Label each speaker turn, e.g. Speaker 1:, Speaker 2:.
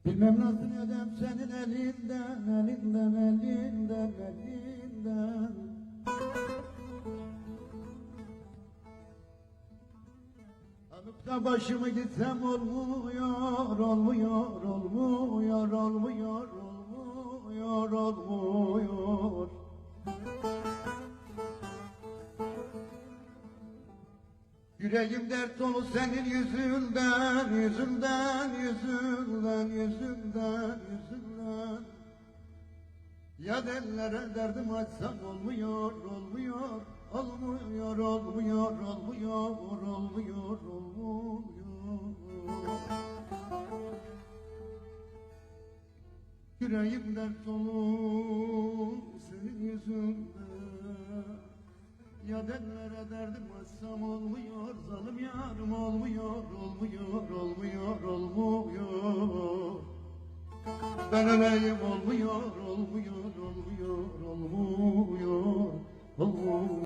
Speaker 1: Bilmem nasıl edem senin elinden, elinden, elinden, elinden. Alıp da başımı gitsem olmuyor, olmuyor, olmuyor, olmuyor, olmuyor, olmuyor. Yüreğim dert dolu senin yüzünden, yüzünden, yüzünden, yüzünden, yüzünden. Ya dellere derdim açsam olmuyor, olmuyor, olmuyor, olmuyor, olmuyor, olmuyor, olmuyor. Yüreğim dert dolu senin yüzünden. Ya dellere derdim açsam olmuyor, zalim yarım olmuyor, olmuyor, olmuyor, olmuyor. Ben öleyim olmuyor, olmuyor,